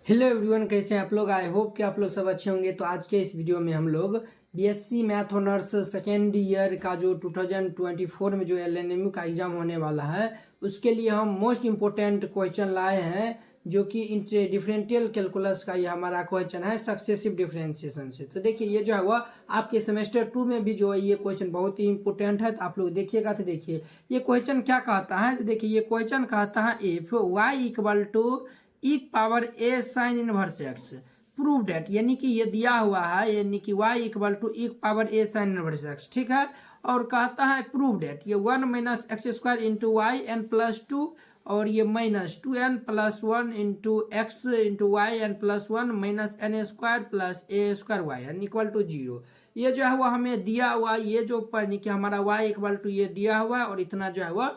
Hello everyone, कैसे हैं आप लोग। आई होप कि आप लोग सब अच्छे होंगे। तो आज के इस वीडियो में हम लोग BSc math honours second year का जो 2024 में जो एलएनएमयू का एग्जाम होने वाला है उसके लिए हम मोस्ट इम्पोर्टेंट क्वेश्चन लाए हैं, जो कि डिफरेंशियल कैलकुलस का ये हमारा क्वेश्चन है सक्सेसिव डिफरेंशिएशन से। तो देखिए ये जो है वह आपके सेमेस्टर 2 में भी जो है ये क्वेश्चन बहुत ही इंपॉर्टेंट है। तो आप लोग देखिएगा। तो देखिए ये क्वेश्चन क्या कहता है। तो देखिए ये क्वेश्चन कहता है if y equal to e power a sine inverse x prove that, यानी कि ये दिया हुआ है, यानी कि y equal to e power a sine inverse x, ठीक है। और कहता है प्रूव डेट ये 1 minus x square into y n plus 2 और ये minus 2n plus 1 into x into y n plus 1 minus n square plus a square y n equal to 0। ये जो है वो हमें दिया हुआ, ये जो यानी कि हमारा y इक्वल टू ये दिया हुआ है और इतना जो है वह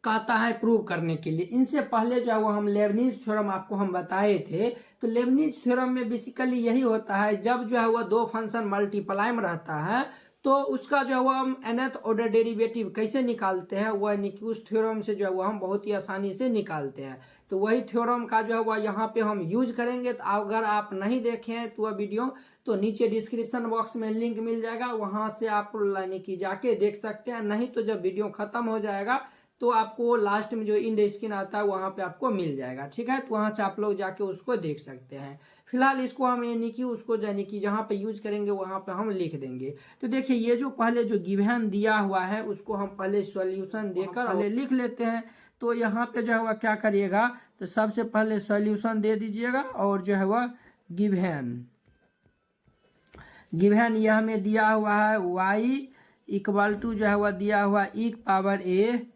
कहता है प्रूव करने के लिए। इनसे पहले जो है वो हम लेबनीज थ्योरम आपको हम बताए थे। तो लेबनीज थ्योरम में बेसिकली यही होता है, जब जो है वो दो फंक्शन मल्टीप्लाई में रहता है तो उसका जो है वो हम nth ऑर्डर डेरिवेटिव कैसे निकालते हैं, वह यानी कि उस थ्योरम से जो है वो हम बहुत ही आसानी से निकालते हैं। तो वही थ्योरम का जो है वह यहाँ पे हम यूज करेंगे। तो अगर आप नहीं देखे हैं तो वह वीडियो तो नीचे डिस्क्रिप्शन बॉक्स में लिंक मिल जाएगा, वहां से आप यानी कि जाके देख सकते हैं। नहीं तो जब वीडियो खत्म हो जाएगा तो आपको लास्ट में जो इंड स्क्रीन आता है वहां पे आपको मिल जाएगा, ठीक है। तो वहां से आप लोग जाके उसको देख सकते हैं। फिलहाल इसको हम यानी कि उसको यानी कि जहां पे यूज करेंगे वहां पे हम लिख देंगे। तो देखिए ये जो पहले जो गिवन दिया हुआ है उसको हम पहले सॉल्यूशन देकर पहले लिख लेते हैं। तो यहाँ पे जो है वह क्या करिएगा, तो सबसे पहले सॉल्यूशन दे दीजिएगा और जो है वह गिवन गिवन यह हमें दिया हुआ है y इक्वल टू जो है वह दिया हुआ ई power a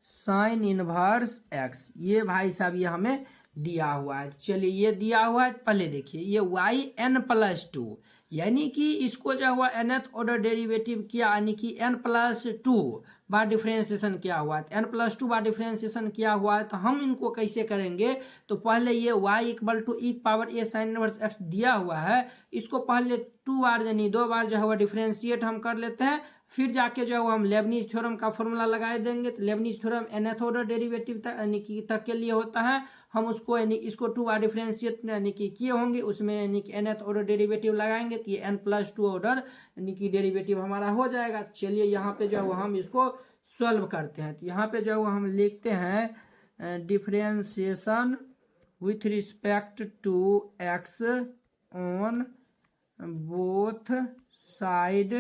sine inverse x. ये भाई साहब ये हमें दिया हुआ है। चलिए ये दिया हुआ है, पहले देखिए ये वाई एन प्लस 2, यानी कि इसको जो हुआ nth ऑर्डर डेरिवेटिव किया, यानी कि n प्लस 2 बार डिफ्रेंसिएशन किया हुआ है। एन प्लस 2 बार डिफ्रेंसिएशन किया हुआ है। तो हम इनको कैसे करेंगे, तो पहले ये y equal to e power a sine inverse x दिया हुआ है, इसको पहले 2 बार यानी 2 बार जो है डिफ्रेंशिएट हम कर लेते हैं। फिर जाके जो है हम लेबनीज थ्योरम का फॉर्मूला लगा देंगे। तो Lebanese theorem nth order derivative तक यानी कि तक के लिए होता है। हम उसको यानी इसको 2 बार डिफरेंशिएट यानी कि किए होंगे, उसमें यानी कि nth ऑर्डर डेरिवेटिव लगाएंगे तो ये n प्लस 2 ऑर्डर यानी कि डेरिवेटिव हमारा हो जाएगा। चलिए यहाँ पे जो है हम इसको सॉल्व करते हैं। तो यहाँ पे जो है हम लिखते हैं differentiation with respect to x on both side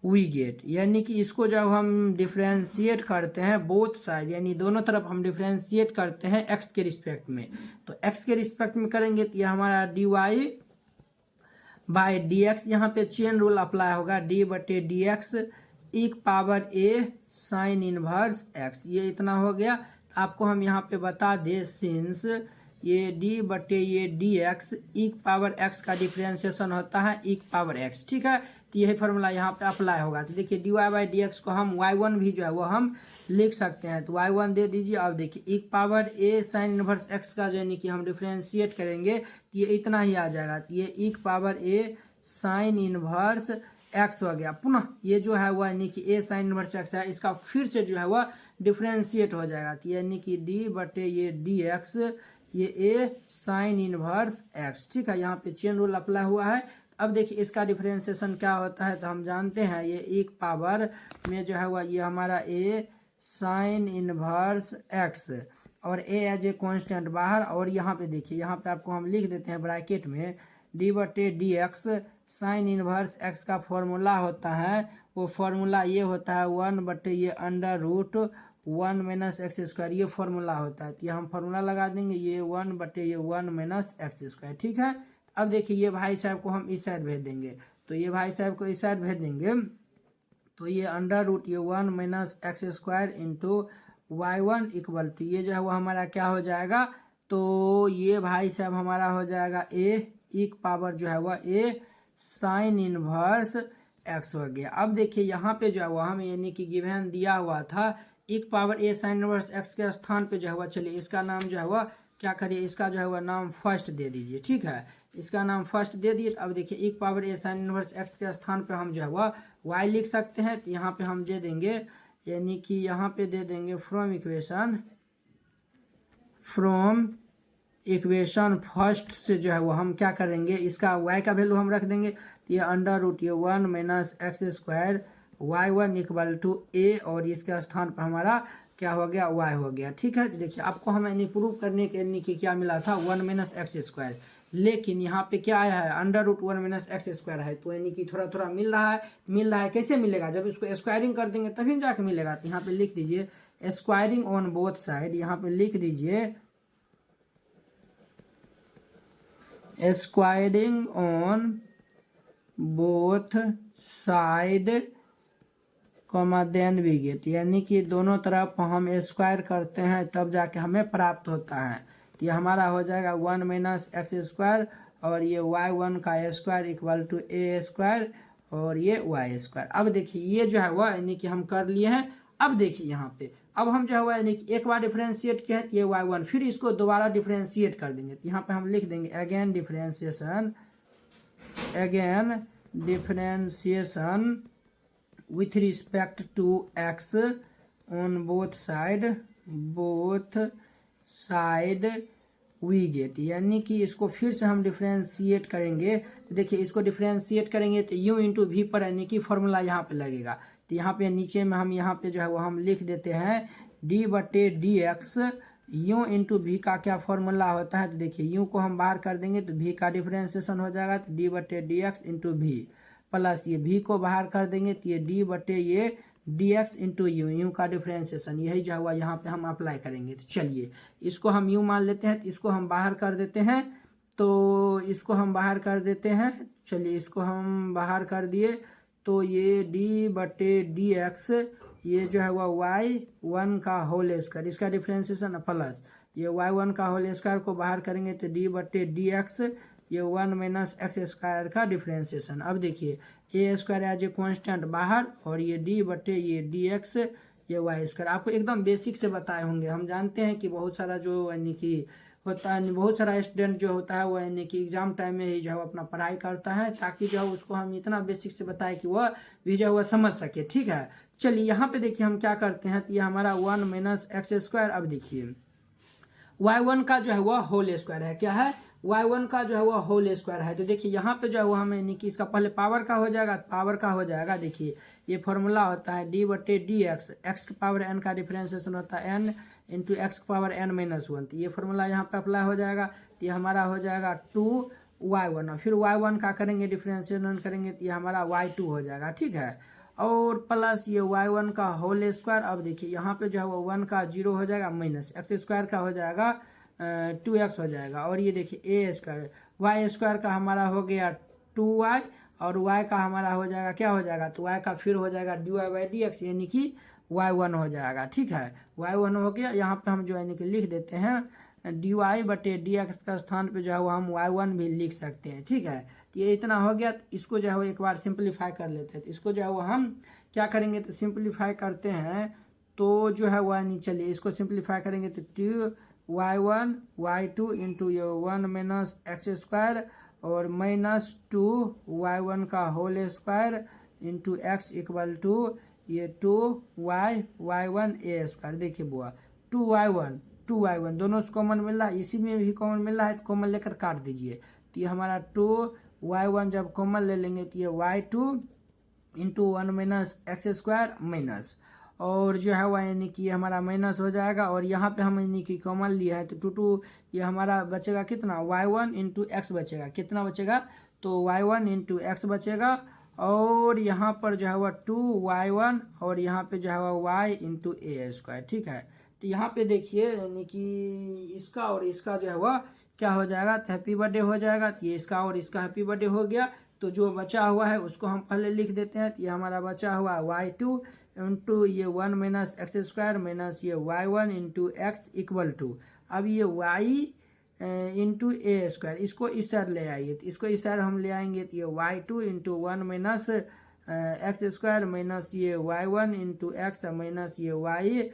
we get, यानी कि इसको जब हम डिफ्रेंशिएट करते हैं बोथ साइड, यानी दोनों तरफ हम डिफ्रेंशिएट करते हैं एक्स के रिस्पेक्ट में। तो एक्स के रिस्पेक्ट में करेंगे तो ये हमारा d y by d x, यहाँ पे चेन रूल अप्लाई होगा, डी बटे डी एक्स एक power a sine inverse x, ये इतना हो गया। तो आपको हम यहाँ पे बता दें सिंस ये d बटे ये डी एक्स एक पावर x का डिफ्रेंशिएशन होता है एक पावर x, ठीक है। तो यही फॉर्मूला यहाँ पे अप्लाई होगा। तो देखिए d y by d x को हम y1 भी जो है वो हम लिख सकते हैं। तो y1 दे दीजिए। अब देखिए एक power a sine inverse x का जो यानी कि हम डिफ्रेंशिएट करेंगे तो ये इतना ही आ जाएगा। तो ये एक power a sign inverse x हो गया। पुनः ये जो है वह यानी कि ए साइन इनवर्स एक्स है, इसका फिर से जो है वह डिफ्रेंशिएट हो जाएगा। तो यानी कि डी बटे ये डी एक्स ये ए साइन इनवर्स एक्स, ठीक है। यहाँ पे चेन रूल अप्लाई हुआ है। अब देखिए इसका डिफरेंशिएशन क्या होता है, तो हम जानते हैं ये एक पावर में जो है वह ये हमारा ए साइन इनवर्स एक्स और ए एज ए कांस्टेंट बाहर। और यहाँ पे देखिए यहाँ पे आपको हम लिख देते हैं ब्रैकेट में डी बटे d x sign inverse x का फॉर्मूला होता है, वो फॉर्मूला ये होता है 1 बटे ये under root 1 minus x square, ये फॉर्मूला होता है। तो ये हम फॉर्मूला लगा देंगे, ये 1 बटे ये 1 माइनस एक्स स्क्वायर, ठीक है। अब देखिए ये भाई साहब को हम इस साइड भेज देंगे। तो ये भाई साहब को इस साइड भेज देंगे तो ये अंडर रूट ये 1 minus x square into y1 equal to ये जो है वो हमारा क्या हो जाएगा, तो ये भाई साहब हमारा हो जाएगा ए एक पावर जो है वह ए साइन इनवर्स एक्स हो गया। अब देखिए यहाँ पे जो है वह हमें यानी कि गिवन दिया हुआ था एक power a sine inverse x के स्थान पे जो है वह, चलिए इसका नाम जो है वह क्या करिए, इसका जो है वह नाम फर्स्ट दे दीजिए, ठीक है। इसका नाम फर्स्ट दे दिए। तो अब देखिए एक power a sine inverse x के स्थान पे हम जो है वह वाई लिख सकते हैं। तो यहाँ पे हम दे देंगे यानी कि यहाँ पे दे देंगे फ्रॉम इक्वेशन फर्स्ट से जो है वो हम क्या करेंगे, इसका y का वैल्यू हम रख देंगे। तो ये अंडर रूट ये 1 minus x square y1 equal to a, और इसके स्थान पर हमारा क्या हो गया, y हो गया। ठीक है, देखिए आपको हमें प्रूव करने के लिए कि क्या मिला था 1 माइनस एक्स स्क्वायर, लेकिन यहाँ पे क्या आया है under root 1 minus x square है, तो यानी कि थोड़ा थोड़ा मिल रहा है। कैसे मिलेगा, जब इसको स्क्वायरिंग कर देंगे तभी जाके मिलेगा। तो यहाँ पे लिख दीजिए स्क्वायरिंग ऑन बोथ साइड, यहाँ पे लिख दीजिए squaring on both side comma then we get, यानी कि दोनों तरफ हम स्क्वायर करते हैं तब जाके हमें प्राप्त होता है। तो ये हमारा हो जाएगा 1 माइनस एक्स स्क्वायर और ये y1 का square equal to a square और ये y स्क्वायर। अब देखिए ये जो है वह यानी कि हम कर लिए हैं। अब देखिए यहाँ पे अब हम जो है यानी कि एक बार डिफ्रेंशिएट किया है ये y1, फिर इसको दोबारा डिफ्रेंशिएट कर देंगे। तो यहाँ पे हम लिख देंगे again differentiation with respect to x on both side we get, यानी कि इसको फिर से हम डिफ्रेंशिएट करेंगे। तो देखिए इसको डिफ्रेंशिएट करेंगे तो u इंटू वी पर यानी कि फॉर्मूला यहाँ पे लगेगा। तो यहाँ पे नीचे में हम यहाँ पे जो है वो हम लिख देते हैं d बटे d x, u into v का क्या फॉर्मूला होता है। तो देखिए u को हम बाहर कर देंगे तो v का डिफ्रेंशिएशन हो जाएगा, तो d बटे d x into v, plus ये v को बाहर कर देंगे तो ये d बटे ये डी एक्स इंटू यू का डिफ्रेंशिएशन, यही जो हुआ यहाँ पे हम अप्लाई करेंगे। तो चलिए इसको हम u मान लेते हैं, तो इसको हम बाहर कर देते हैं। तो इसको हम बाहर कर देते हैं, चलिए इसको हम बाहर कर दिए तो ये d बटे डी एक्स ये जो है वह y1 का होल स्क्वायर, इसका डिफ्रेंशिएशन प्लस ये y1 का होल स्क्वायर को बाहर करेंगे तो d बटे डी एक्स ये 1 माइनस एक्स स्क्वायर का डिफ्रेंशिएशन। अब देखिए ए स्क्वायर एज ए कॉन्स्टेंट बाहर और ये डी बटे ये डी एक्स ये वाई स्क्वायर। आपको एकदम बेसिक से बताए होंगे। हम जानते हैं कि बहुत सारा जो यानी कि होता है, बहुत सारा स्टूडेंट जो होता है वो यानी कि एग्जाम टाइम में ही जो है अपना पढ़ाई करता है, ताकि जो है उसको हम इतना बेसिक से बताएं कि वह भी जो है वह समझ सके। ठीक है, चलिए यहाँ पे देखिए हम क्या करते हैं। तो ये हमारा 1 माइनस एक्स स्क्वायर, अब देखिए y1 का जो है वह होल स्क्वायर है, क्या है y1 का जो है वह होल स्क्वायर है। तो देखिए यहाँ पे जो है वो हमें यानी कि इसका पहले पावर का हो जाएगा, पावर का हो जाएगा। देखिए ये फॉर्मूला होता है d बटे डी एक्स, एक्स की पावर n का डिफरेंशिएशन होता है n इंटू एक्स की पावर n माइनस 1। तो ये फॉर्मूला यहाँ पे अप्लाई हो जाएगा। तो ये हमारा हो जाएगा 2y1 और फिर y1 का करेंगे डिफरेंशिएशन करेंगे तो ये हमारा y2 हो जाएगा। ठीक है, और प्लस ये y1 का होल स्क्वायर। अब देखिए यहाँ पे जो है वो 1 का 0 हो जाएगा, माइनस एक्स स्क्वायर का हो जाएगा 2x हो जाएगा, और ये देखिए ए स्क्वायर वाई स्क्वायर का हमारा हो गया 2y और y का हमारा हो जाएगा क्या हो जाएगा, तो y का फिर हो जाएगा dy बाई डी एक्स, यानी कि y1 हो जाएगा। ठीक है, y1 हो गया। यहाँ पे हम जो यानी कि लिख देते हैं dy बटे डी एक्स का स्थान पे जो है वो हम y1 भी लिख सकते हैं। ठीक है, तो ये इतना हो गया। तो इसको जो है वो एक बार सिंप्लीफाई कर लेते हैं। तो इसको जो है वो हम क्या करेंगे, तो सिंप्लीफाई करते हैं तो जो है वह नहीं, चलिए इसको सिंप्लीफाई करेंगे तो y1 y2 इंटू ये 1 माइनस एक्स स्क्वायर और माइनस 2y1 का whole square into x equal to ये 2y y1 ए स्क्वायर। देखिए बुआ 2y1 दोनों से कॉमन मिल रहा है, इसी में भी कॉमन मिल रहा है, तो कॉमन लेकर काट दीजिए। तो ये हमारा 2y1 जब कॉमन ले लेंगे तो ये y2 into 1 minus x square minus, और जो है वह यानी कि हमारा माइनस हो जाएगा। और यहाँ पे हम यानी कि कॉमन लिया है तो 2 ये हमारा बचेगा कितना y1 इंटू एक्स बचेगा, कितना बचेगा, तो y1 इंटू एक्स बचेगा। और यहाँ पर जो है वह 2y1 और यहाँ पे जो है वह y इंटू ए स्क्वायर। ठीक है, तो यहाँ पे देखिए यानी कि इसका और इसका जो है वह क्या हो जाएगा, तो हैप्पी बर्थडे हो जाएगा। तो ये इसका और इसका हैप्पी बर्थडे हो गया। तो जो बचा हुआ है उसको हम पहले लिख देते हैं। तो ये हमारा बचा हुआ y2 इंटू ये 1 माइनस एक्स स्क्वायर माइनस ये y1 into x equal to, अब ये y इंटू ए स्क्वायर, इसको इस साइड ले आइए। तो इसको इस साइड हम ले आएंगे तो ये y2 into 1 minus x square minus ये y1 इंटू एक्स माइनस ये y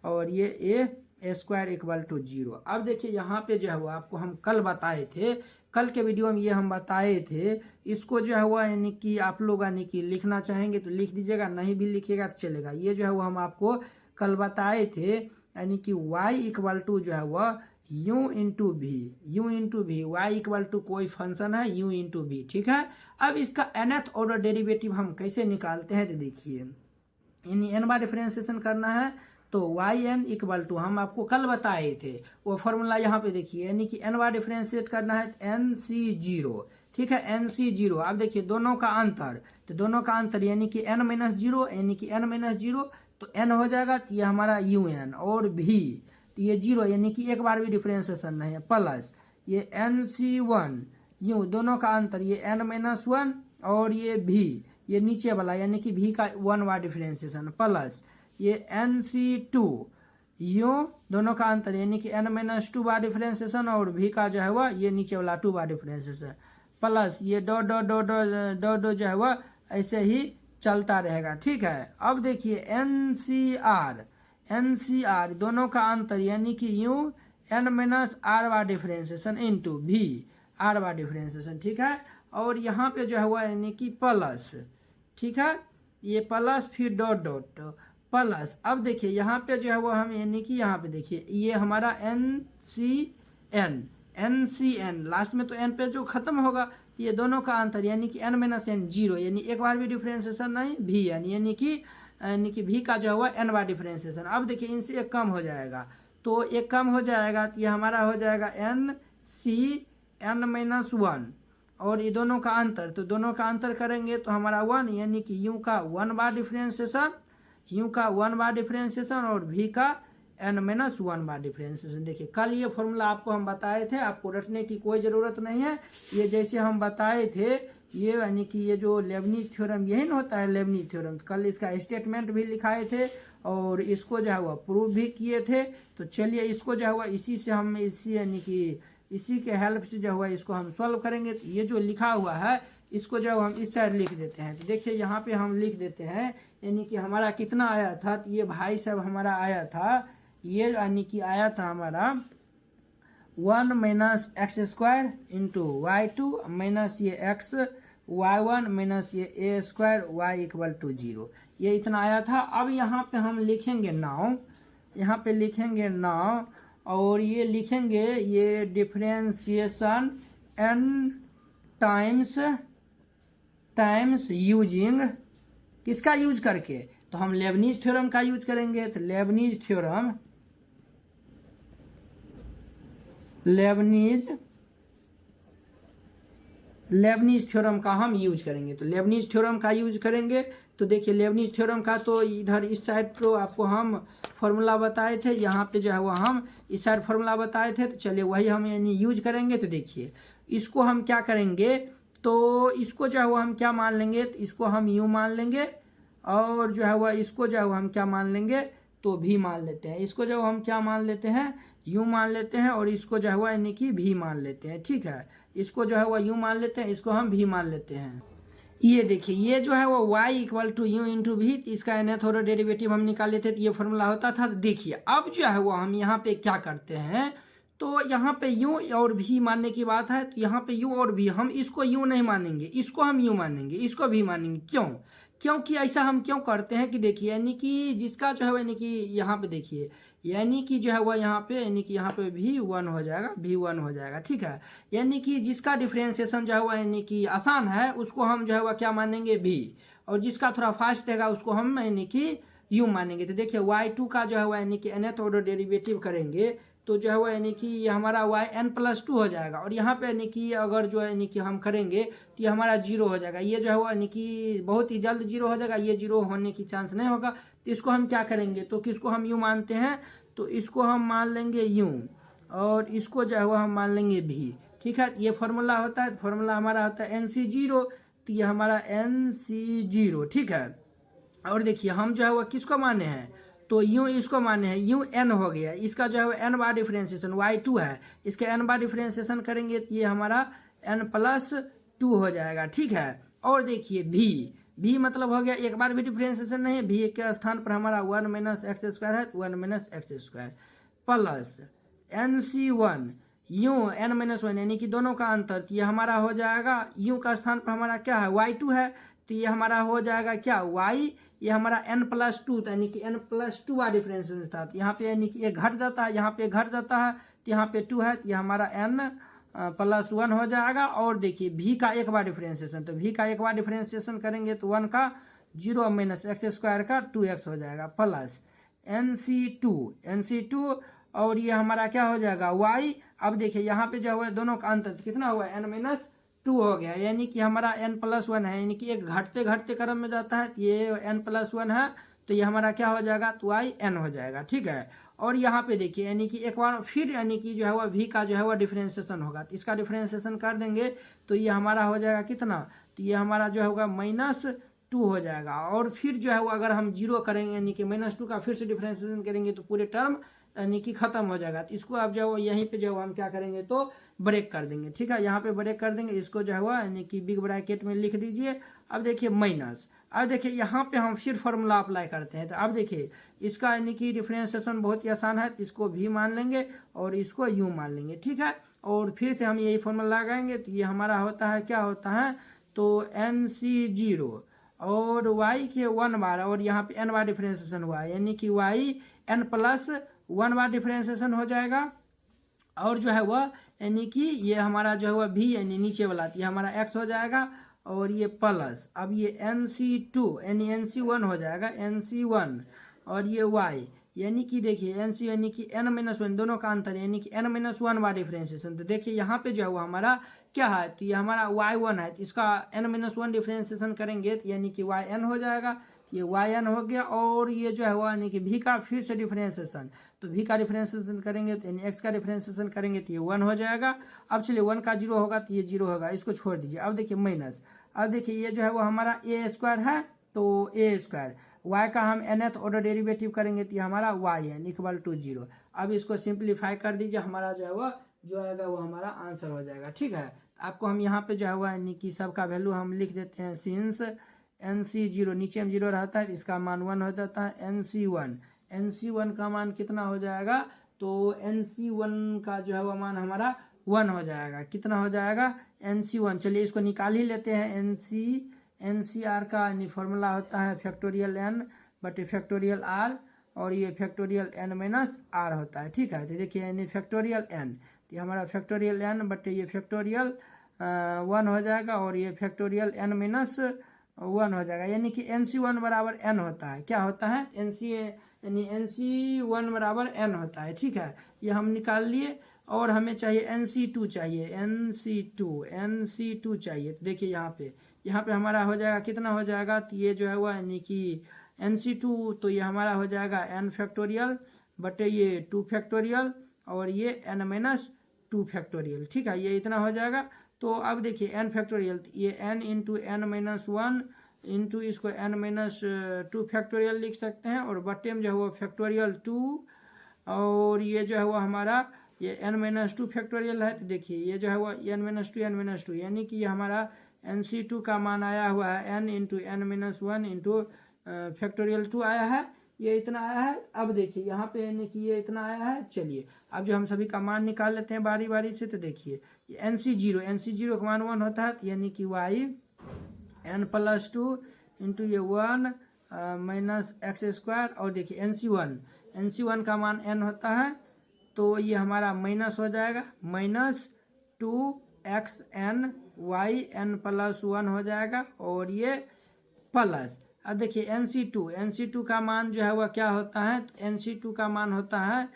और ये ए स्क्वायर इक्वल टू 0। अब देखिए यहाँ पे जो है वो आपको हम कल बताए थे, कल के वीडियो में ये हम बताए थे। इसको जो है वो यानी कि आप लोग यानी कि लिखना चाहेंगे तो लिख दीजिएगा, नहीं भी लिखिएगा तो चलेगा। ये जो है वो हम आपको कल बताए थे, यानी कि y इक्वल टू जो है वह u इंटू भी y इक्वल टू कोई फंक्शन है u इंटू भी, ठीक है। अब इसका nth ऑर्डर डेरिवेटिव हम कैसे निकालते हैं तो देखिए, यानी n बार डिफरेंशिएशन करना है तो वाई एन इक्वल टू, हम आपको कल बताए थे वो फॉर्मूला यहाँ पे देखिए, यानी कि n बार डिफरेंशिएट करना है एन सी जीरो, ठीक है, एन सी जीरो। अब देखिए दोनों का अंतर, तो दोनों का अंतर यानी कि n माइनस जीरो, यानी कि n माइनस जीरो तो n हो जाएगा, तो ये हमारा यू एन, और भी तो ये जीरो यानी कि एक बार भी डिफरेंशिएशन नहीं है, प्लस ये एन सी वन यू, दोनों का अंतर ये n माइनस वन, और ये भी ये नीचे वाला यानी कि भी का वन बार डिफरेंशिएशन, प्लस ये एन सी टू यू, दोनों का अंतर यानी कि n माइनस टू बार डिफरेंशिएशन, और भी का जो है वह ये नीचे वाला टू बार डिफरेंशिएशन, प्लस ये dot dot dot dot dot जो है वह ऐसे ही चलता रहेगा, ठीक है। अब देखिए एन सी आर दोनों का अंतर यानी कि you n minus are bar differentiation into भी आर बार डिफरेंशिएशन, ठीक है। और यहाँ पे जो है वह यानी कि प्लस, ठीक है, ये प्लस फिर डॉट डॉट प्लस। अब देखिए यहाँ पे जो है वो हम यानी कि यहाँ पे देखिए ये हमारा एन सी एन लास्ट में तो एन पे जो खत्म होगा, तो ये दोनों का अंतर यानी कि n माइनस एन जीरो, यानी एक बार भी डिफरेंशिएशन नहीं, भी एन यानी कि भी का जो हुआ n बार डिफरेंशिएशन। अब देखिए इनसे एक कम हो जाएगा, तो एक कम हो जाएगा तो ये हमारा हो जाएगा n c n minus one, और ये दोनों का अंतर, तो दोनों का अंतर करेंगे तो हमारा वन, यानी कि यू का वन बार डिफरेंशिएशन, यू का वन बार डिफरेंशिएशन, और भी का n minus one bar differentiation. देखिए कल ये फॉर्मूला आपको हम बताए थे, आपको रटने की कोई ज़रूरत नहीं है, ये जैसे हम बताए थे, ये यानी कि ये जो लेबनीज थ्योरम यही ना होता है लेबनीज थ्योरम, कल इसका स्टेटमेंट भी लिखाए थे और इसको जो है वह प्रूव भी किए थे। तो चलिए इसको जो है वह इसी से हम इसी यानी कि इसी के हेल्प से जो हुआ इसको हम सॉल्व करेंगे। तो ये जो लिखा हुआ है इसको जो हम इस साइड लिख देते हैं, तो देखिए यहाँ पे हम लिख देते हैं, यानी कि हमारा कितना आया था, तो ये भाई साहब हमारा आया था, ये यानी कि आया था हमारा one minus x square into y two minus ये एक्स वाई वन माइनस ये a square y equal to zero, ये इतना आया था। अब यहाँ पे हम लिखेंगे नाउ, यहाँ पे लिखेंगे नाउ, और ये लिखेंगे ये डिफरेंशिएशन n टाइम्स यूजिंग, किसका यूज करके, तो हम लेबनीज थ्योरम का यूज करेंगे। तो लेबनीज थ्योरम का हम यूज करेंगे, तो लेबनीज थ्योरम का यूज करेंगे। तो देखिए लेबनीज थ्योरम का तो इधर इस साइड तो आपको हम फॉर्मूला बताए थे, यहाँ पे जो है वो हम इस साइड फॉर्मूला बताए थे, तो चलिए वही हम यानी यूज करेंगे। तो देखिए इसको हम क्या करेंगे, तो इसको जो है वो हम क्या मान लेंगे, तो इसको हम यू मान लेंगे, और जो है वह इसको जो है वो हम क्या मान लेंगे, तो भी मान लेते हैं, इसको जो हम क्या मान लेते हैं, यू मान लेते हैं, और इसको जो है वह यानी कि भी मान लेते हैं, ठीक है। इसको जो है वह यू मान लेते हैं, इसको हम भी मान लेते हैं। ये देखिए ये जो है वो y equal to u into भी, इसका nth ऑर्डर डेरिवेटिव हम निकाले थे, तो ये फॉर्मूला होता था। तो देखिए अब जो है वो हम यहाँ पे क्या करते हैं, तो यहाँ पे u और भी मानने की बात है, तो यहाँ पे u और भी, हम इसको u नहीं मानेंगे, इसको हम u मानेंगे, इसको भी मानेंगे। क्यों, क्योंकि ऐसा हम क्यों करते हैं कि देखिए यानी कि जिसका जो है यानी कि यहाँ पे देखिए यानी कि जो है वह यहाँ पे यानी कि यहाँ पे भी वन हो जाएगा, भी वन हो जाएगा, ठीक है। यानी कि जिसका डिफ्रेंशिएशन जो है वह यानी कि आसान है उसको हम जो है वह क्या मानेंगे, भी, और जिसका थोड़ा फास्ट रहेगा उसको हम यानी कि यू मानेंगे। तो देखिए y2 का जो है वह यानी कि nth ऑर्डर डेरिवेटिव करेंगे तो जो है वो यानी कि ये हमारा y n+2 हो जाएगा, और यहाँ पे यानी कि अगर जो है यानी कि हम करेंगे तो ये हमारा जीरो हो जाएगा, ये जो है वो यानी कि बहुत ही जल्द जीरो हो जाएगा, ये जीरो होने की चांस नहीं होगा। तो इसको हम क्या करेंगे, तो किसको हम यू मानते हैं, तो इसको हम मान लेंगे यू, और इसको जो है वो हम मान लेंगे भी, ठीक है। ये फॉर्मूला होता है, फॉर्मूला हमारा होता है NC0, तो ये हमारा NC0, ठीक है। और देखिए हम जो है वो किसको माने हैं, तो यू इसको माने हैं, यू n हो गया, इसका जो है n बार डिफरेंशिएशन y2 है, इसके n बार डिफरेंशिएशन करेंगे तो ये हमारा n+2 हो जाएगा, ठीक है। और देखिए भी मतलब हो गया एक बार भी डिफरेंशिएशन नहीं है, भी के स्थान पर हमारा 1 माइनस एक्स स्क्वायर है, तो 1 minus x square plus NC1 you n-1 यानी कि दोनों का अंतर, ये हमारा हो जाएगा, यू का स्थान पर हमारा क्या है y2 है, तो ये हमारा हो जाएगा क्या y, ये हमारा n+2 यानी कि n+2 वाला डिफरेंशिएशन था। तो यहाँ पे यानी कि एक घट जाता है, यहाँ पे घट जाता है, तो यहाँ पे 2 है, तो ये हमारा n+1 हो जाएगा। और देखिए v का एक बार डिफरेंशिएशन, तो v का एक बार डिफरेंशिएशन करेंगे तो 1 का 0 माइनस x² का 2x हो जाएगा प्लस NC2 और ये हमारा क्या हो जाएगा y। अब देखिए यहाँ पे जो हुआ दोनों का अंतर कितना हुआ n-2 हो गया, यानी कि हमारा n+1 है, यानी कि एक घटते घटते क्रम में जाता है, ये n+1 है, तो ये हमारा क्या हो जाएगा, तो y n हो जाएगा, ठीक है। और यहाँ पे देखिए यानी कि एक बार फिर यानी कि जो है वह v का जो है वह डिफरेंशिएशन होगा, तो इसका डिफरेंशिएशन कर देंगे तो ये हमारा हो जाएगा कितना, तो ये हमारा जो होगा -2 हो जाएगा। और फिर जो है वो अगर हम 0 करेंगे यानी कि -2 का फिर से डिफरेंशिएशन करेंगे तो पूरे टर्म यानी कि खत्म हो जाएगा। तो इसको अब जो यहीं पे जो हम क्या करेंगे तो ब्रेक कर देंगे, ठीक है, यहाँ पे ब्रेक कर देंगे, इसको जो है वो यानी कि बिग ब्रैकेट में लिख दीजिए। अब देखिए माइनस, अब देखिए यहाँ पे हम फिर फॉर्मूला अप्लाई करते हैं। तो अब देखिए इसका यानी कि डिफरेंशिएशन बहुत ही आसान है, तो इसको भी मान लेंगे और इसको यू मान लेंगे, ठीक है। और फिर से हम यही फॉर्मूला लगाएंगे, तो ये हमारा होता है क्या होता है, तो NC0 और y के 1 बार और यहाँ पे n बार डिफरेंशिएशन हुआ है, यानी कि y n+1 बार डिफरेंशिएशन हो जाएगा। और जो है वह यानी कि ये हमारा जो है वह भी यानी नीचे वाला, ये हमारा x हो जाएगा और ये प्लस, अब ये NC2 यानी NC1 हो जाएगा, NC1 और ये y यानी कि देखिए NC यानी कि n-1 दोनों का अंतर यानी कि n-1 बार डिफरेंशिएशन। तो देखिए यहाँ पे जो है वो हमारा क्या है, तो ये हमारा y1 है, तो इसका n-1 डिफरेंशिएशन करेंगे तो यानी कि yn हो जाएगा, तो ये yn हो गया। और ये जो है वो यानी कि v का फिर से डिफरेंशिएशन, तो v का डिफरेंशिएशन करेंगे तो यानी x का डिफरेंशिएशन करेंगे तो ये 1 हो जाएगा। अब चलिए 1 का 0 होगा तो ये 0 होगा, इसको छोड़ दीजिए। अब देखिए माइनस, अब देखिए ये जो है वो हमारा a² है, तो a², y का हम nth ऑर्डर डेरिवेटिव करेंगे तो ये हमारा yn इक्वल टू 0। अब इसको सिंप्लीफाई कर दीजिए, हमारा जो है वो जो आएगा वो हमारा आंसर हो जाएगा, ठीक है। आपको हम यहाँ पे जो है वो यानी कि सबका वैल्यू हम लिख देते हैं, सिंस NC0 नीचे में 0 रहता है, इसका मान 1 हो जाता है। NC1 का मान कितना हो जाएगा, तो NC1 का जो है वो मान हमारा 1 हो जाएगा, कितना हो जाएगा NC1। चलिए इसको निकाल ही लेते हैं। NCR का फॉर्मूला होता है फैक्टोरियल n बटे फैक्टोरियल r और ये फैक्टोरियल n-r होता है, ठीक है। तो देखिए यानी फैक्टोरियल n, तो हमारा फैक्टोरियल n बटे ये फैक्टोरियल 1 हो जाएगा और ये फैक्टोरियल n-1 हो जाएगा, यानी कि NC1 बराबर n होता है, क्या होता है यानी NC1 बराबर n होता है, ठीक है। ये हम निकाल लिए और हमें चाहिए NC2 चाहिए, NC2 चाहिए। तो देखिए यहाँ पे हमारा हो जाएगा कितना हो जाएगा, तो ये जो है वो यानी कि NC2 तो ये हमारा हो जाएगा n फैक्टोरियल बटे ये 2 फैक्टोरियल और ये n-2 फैक्टोरियल, ठीक है, ये इतना हो जाएगा। तो अब देखिए n फैक्टोरियल, ये n इंटू n-1 इंटू इसको n-2 फैक्टोरियल लिख सकते हैं और बटे में जो है वो फैक्टोरियल 2 और ये जो है वो हमारा ये n-2 फैक्टोरियल है। तो देखिए ये जो है वो n-2 यानी कि ये हमारा NC2 का मान आया हुआ है n into n-1 into factorial 2 आया है, ये इतना आया है। अब देखिए यहाँ पे यानी कि ये इतना आया है। चलिए अब जो हम सभी का मान निकाल लेते हैं बारी बारी से। तो देखिए NC0 का मान 1 होता है, यानी कि y n+2 इंटू ये 1 माइनस x²। और देखिए NC1 का मान n होता है, तो ये हमारा माइनस हो जाएगा, -2xn y n+1 हो जाएगा और ये प्लस। अब देखिए NC2 का मान जो है वह क्या होता है, तो NC2 का मान होता है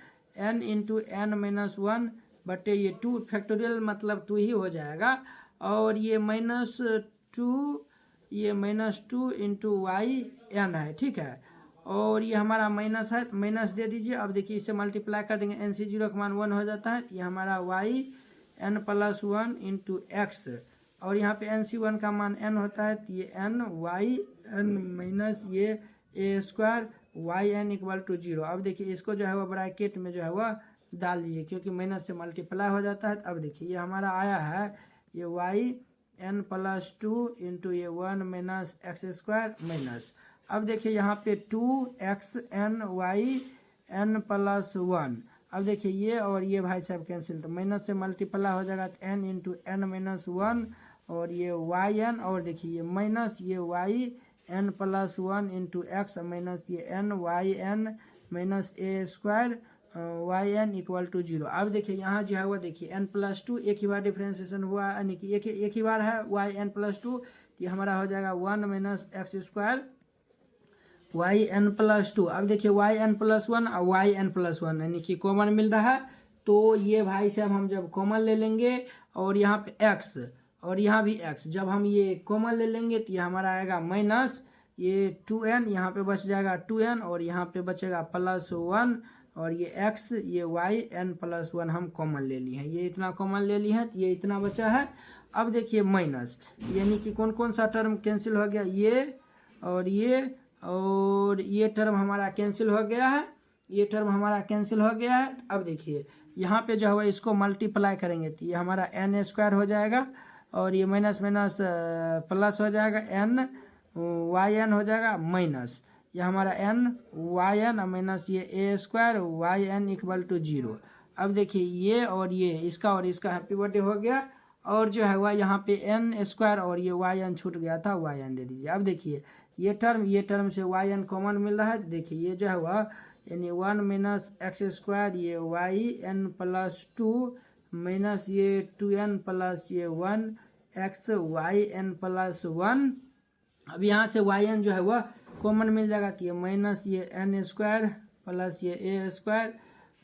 n इंटू n-1 बटे ये 2 फैक्टोरियल मतलब 2 ही हो जाएगा और ये -2 इंटू yn है, ठीक है। और ये हमारा माइनस है तो माइनस दे दीजिए। अब देखिए इससे मल्टीप्लाई कर देंगे, NC0 का मान 1 हो जाता है, ये हमारा y n+1 इंटू x और यहाँ पे NC1 का मान n होता है, तो ये n माइनस ये a² yn इक्वल टू 0। अब देखिए इसको जो है वह ब्रैकेट में जो है वह डाल दीजिए क्योंकि माइनस से मल्टीप्लाई हो जाता है। तो अब देखिए ये हमारा आया है ये y n+2 इंटू ये 1 माइनस x² माइनस। अब देखिए यहाँ पे 2xn y n+1। अब देखिए ये और ये भाई साहब कैंसिल, तो माइनस से मल्टीप्लाई हो जाएगा तो n इंटू n-1 और ये वाई एन, और देखिए ये माइनस ये y n plus 1 into x minus ये n y n minus a square y n equal to 0। अब देखिए यहाँ जो है वो देखिए एन प्लस 2 एक ही बार डिफ्रेंसिएशन हुआ, यानी कि एक ही बार है वाई एन प्लस 2, तो ये हमारा हो जाएगा 1 minus x square y n plus 2। अब देखिए वाई एन प्लस 1 और वाई एन प्लस 1 यानी कि कॉमन मिल रहा है, तो ये भाई साहब हम जब कॉमन ले लेंगे और यहाँ पे x और यहाँ भी x, जब हम ये कॉमन ले लेंगे तो ये हमारा आएगा माइनस ये 2n, यहाँ पे बच जाएगा 2n और यहाँ पे बचेगा प्लस 1 और ये x ये y n प्लस 1 हम कॉमन ले लिए हैं, ये इतना कॉमन ले लिए हैं तो ये इतना बचा है। अब देखिए माइनस यानी कि कौन कौन सा टर्म कैंसिल हो गया, ये टर्म हमारा कैंसिल हो गया है, ये टर्म हमारा कैंसिल हो गया है। अब देखिए यहाँ पे जो है इसको मल्टीप्लाई करेंगे तो ये हमारा एन स्क्वायर हो जाएगा और ये माइनस माइनस प्लस हो जाएगा एन वाई एन हो जाएगा माइनस ये हमारा एन वाई एन माइनस ये a square y n equal to 0। अब देखिए ये और ये इसका और इसका हैप्पी बर्थडे हो गया, और जो है वह यहाँ पे एन स्क्वायर और ये वाई एन छूट गया था, वाई एन दे दीजिए। अब देखिए ये टर्म से वाई एन कॉमन मिल रहा है, तो देखिए ये जो है वह यानी 1 माइनस एक्स स्क्वायर ये वाई एन प्लस 2 माइनस ये 2n प्लस ये 1 एक्स वाई एन प्लस 1। अब यहाँ से वाई एन जो है वह कॉमन मिल जाएगा कि ये माइनस ये एन स्क्वायर प्लस ये a square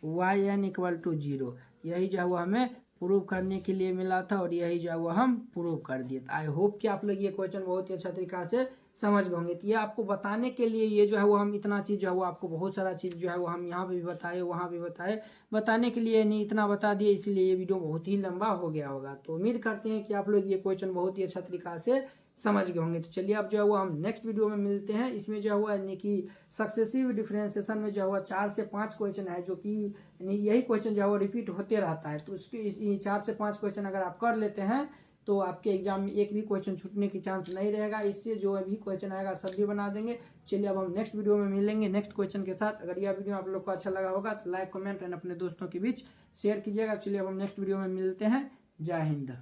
y n equal to 0। यही जो है वो हमें प्रूव करने के लिए मिला था और यही जो है वो हम प्रूव कर दिए। आई होप कि आप लोग ये क्वेश्चन बहुत ही अच्छा तरीका से समझ गए होंगे। तो ये आपको बताने के लिए ये जो है वो हम इतना चीज़ जो है वो आपको बहुत सारा चीज़ जो है वो हम यहाँ पे भी बताए वहाँ भी बताए, बताने के लिए नहीं इतना बता दिए, इसलिए ये वीडियो बहुत ही लंबा हो गया होगा। तो उम्मीद करते हैं कि आप लोग ये क्वेश्चन बहुत ही अच्छा तरीका से समझ गए होंगे। तो चलिए अब जो है वो हम नेक्स्ट वीडियो में मिलते हैं। इसमें जो है वो यानी कि सक्सेसिव डिफरेंशिएशन में जो है वो 4 से 5 क्वेश्चन है, जो कि यही क्वेश्चन जो है वो रिपीट होते रहता है। तो उसके 4 से 5 क्वेश्चन अगर आप कर लेते हैं तो आपके एग्जाम में एक भी क्वेश्चन छूटने की चांस नहीं रहेगा। इससे जो भी क्वेश्चन आएगा सब भी बना देंगे। चलिए अब हम नेक्स्ट वीडियो में मिलेंगे नेक्स्ट क्वेश्चन के साथ। अगर यह वीडियो आप लोग को अच्छा लगा होगा तो लाइक कमेंट एंड अपने दोस्तों के बीच शेयर कीजिएगा। चलिए अब हम नेक्स्ट वीडियो में मिलते हैं। जय हिंद।